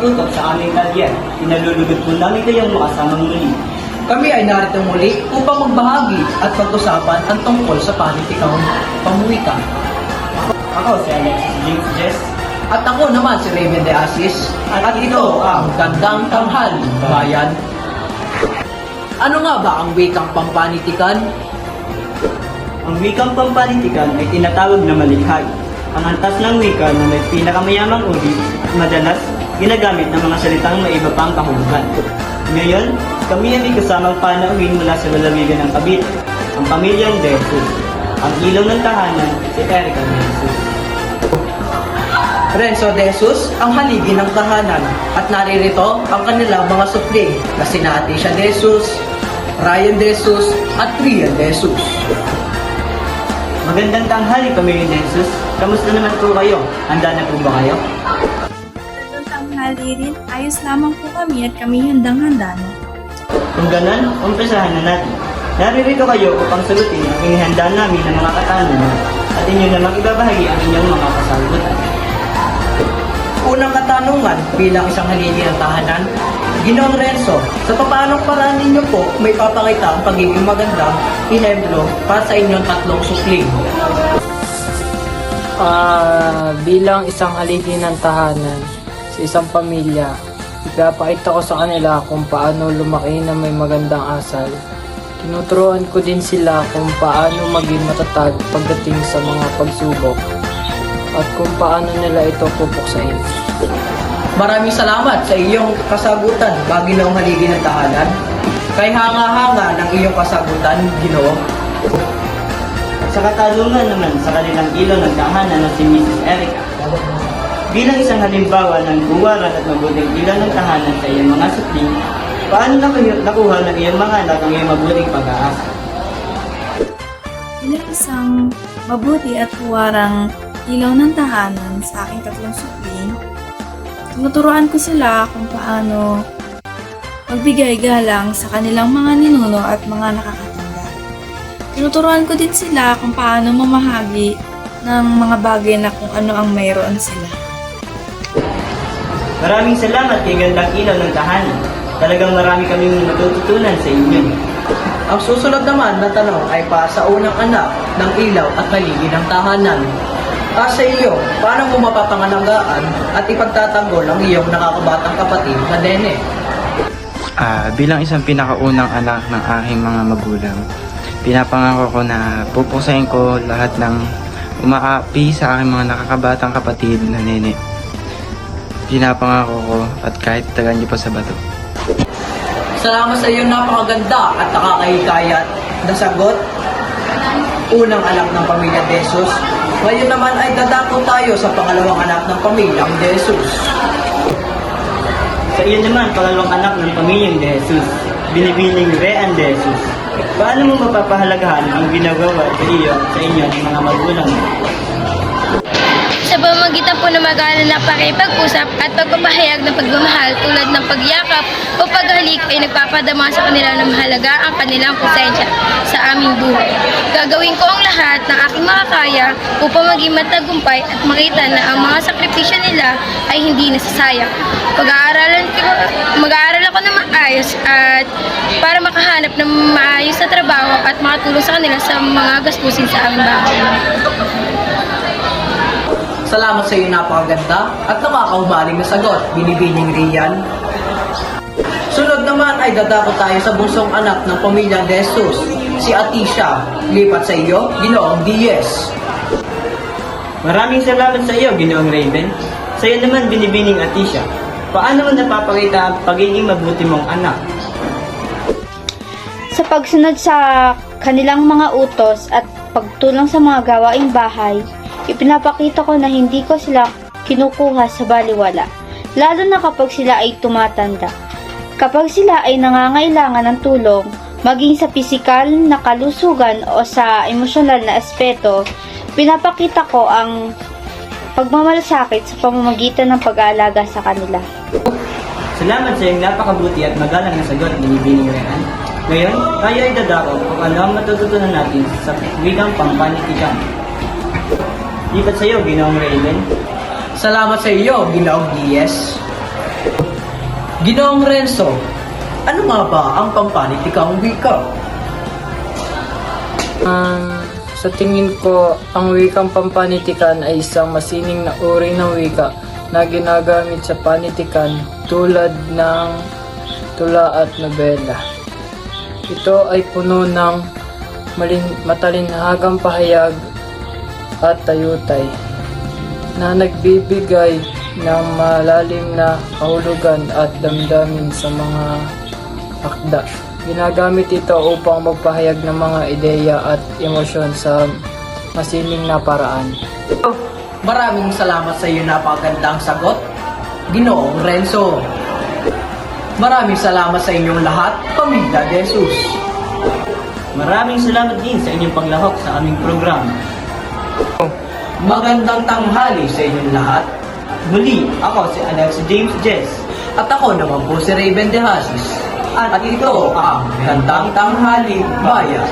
tutok sa aming kalye. Pinalulugod po namin kayong makasamang muli. Kami ay narito muli upang magbahagi at pag-usapan ang tungkol sa panitikang pamwika. Ako si Alexis James Jess. At ako naman si Raven de Asis. At ito ang Gandang Tanghali, Bayan. Ano nga ba ang wikang pampanitikan? Ang wikang pampanitikan ay tinatawag na malikhay. Ang antas ng wika na may pinakamayamang uri at madalas ginagamit ng mga salitang may iba pang kahulugan. Ngayon, kami ay may kasamang panauhin mula sa lalawigan ng Cavite, ang pamilyang De Jesus. Ang ilaw ng tahanan, si Erica De Jesus. Renzo de Jesus, ang haligi ng tahanan. At naririto ang kanilang mga supling na sina Atisha de Jesus, Ryan de Jesus, at Rian de Jesus. Magandang tanghali, pamilyang De Jesus. Kamusta naman po kayo? Handa na po ba kayo? Magandang tanghali rin. Ayos lamang po kami at kami handang-handa na. Kung ganon, umpisahan na natin. Naririto kayo upang sagutin ang inihanda namin ng mga katanungan at inyo namang ibabahagi ang inyong mga kasagutan. Unang katanungan bilang isang haligi ng tahanan, Ginoong Renzo, sa papaanong paraan ninyo po may papakita ang pagiging magandang ehemplo para sa inyong tatlong supling? Bilang isang haligi ng tahanan sa isang pamilya, ipapakita ko sa kanila kung paano lumaki na may magandang asal. Tinuturuan ko din sila kung paano maging matatag pagdating sa mga pagsubok at kung paano nila ito pupuksain. Maraming salamat sa iyong kasagutan, Ginoong haligi ng tahanan. Kay hanga-hanga ng iyong kasagutan, Ginoo. Sa katanungan naman sa kanilang ilaw ng tahanan na si Mrs. Erica. Bilang isang halimbawa ng buwaran at mabuting ilaw ng tahanan sa iyong mga supling, paano nakuha ng iyong mga anak ang iyong mabuting pag-aasa? Bilang isang mabuti at huwarang ilaw ng tahanan sa aking tatlong supling, tinuturuan ko sila kung paano magbigay galang sa kanilang mga ninuno at mga nakakatanda. Tinuturuan ko din sila kung paano mamahagi ng mga bagay na kung ano ang mayroon sila. Maraming salamat kay Gandang Ilaw ng Tahanan. Talagang marami kaming matututunan sa inyo. Ang susunod naman na tanong ay para sa unang anak ng ilaw at haligi ng tahanan. Sa iyo, paano mo mapapangalagaan at ipagtatanggol ang iyong nakakabatang kapatid na Nene? Bilang isang pinakaunang anak ng aking mga magulang, pinapangako ko na pupusayin ko lahat ng umaapi sa aking mga nakakabatang kapatid na Nene. Pinapangako ko at kahit tagan niyo pa sa bato. Salamat sa iyong napakaganda at nakakahikayat na sagot. Unang anak ng pamilya De Jesus. Ngayon naman ay dadako tayo sa pangalawang anak ng pamilyang De Jesus. Sa iyo naman, pangalawang anak ng pamilyang De Jesus, binibining Rean De Jesus. Paano mo mapapahalagahan ang ginagawa sa iyo at sa inyo ng mga magulang mo? Sa pamamagitan po ng mag-aaral na pakipag-usap at pagpapahayag ng pagmamahal tulad ng pagyakap o paghalik ay nagpapadama sa kanila ng mahalaga ang kanilang presensya sa aming buhay. Gagawin ko ang lahat ng aking makakaya upang maging matagumpay at makita na ang mga sakripisyo nila ay hindi nasasayang. Mag-aaral ako ng maayos at para makahanap ng maayos na trabaho at makatulong sa kanila sa mga gastusin sa aming bahay. Salamat sa iyong napakaganda at nakakahumaling na sagot, binibining Rian. Sunod naman ay dadako tayo sa bunsong anak ng pamilyang De Jesus, si Atisha. Lipat sa iyo, Ginoong Diez. Maraming salamat sa iyo, Ginoong Raven. Sa iyo naman, binibining Atisha. Paano mo napapakita ang pagiging mabuti mong anak? Sa pagsunod sa kanilang mga utos at pagtulong sa mga gawaing bahay, ipinapakita ko na hindi ko sila kinukuha sa baliwala, lalo na kapag sila ay tumatanda. Kapag sila ay nangangailangan ng tulong, maging sa pisikal na kalusugan o sa emosyonal na aspeto, pinapakita ko ang pagmamalasakit sa pamamagitan ng pag-aalaga sa kanila. Salamat sa iyong napakabuti at magalang na sagot, binibining Rean. Ngayon, tayo ay dadako kung ano ang matututunan natin sa wikang pampanitikan. Lipat sa iyo, Ginoong Raven. Salamat sa iyo, Ginoong Diez. Ginoong Renzo, ano nga ba ang pampanitikang wika? Sa tingin ko, ang wikang pampanitikan ay isang masining na uri ng wika na ginagamit sa panitikan tulad ng tula at nobela. Ito ay puno ng matalinhagang pahayag at tayutay na nagbibigay ng malalim na kahulugan at damdamin sa mga akda. Ginagamit ito upang magpahayag ng mga ideya at emosyon sa masining na paraan. Maraming salamat sa iyo, napakagandang sagot, Ginoong Renzo. Maraming salamat sa inyong lahat, Pamilya de Jesus. Maraming salamat din sa inyong paglahok sa aming programa. Magandang tanghali sa inyong lahat. Muli, ako si Alex James Jess. At ako naman po si Raven De Hasis. At ito ang Gandang Tanghali Bayan.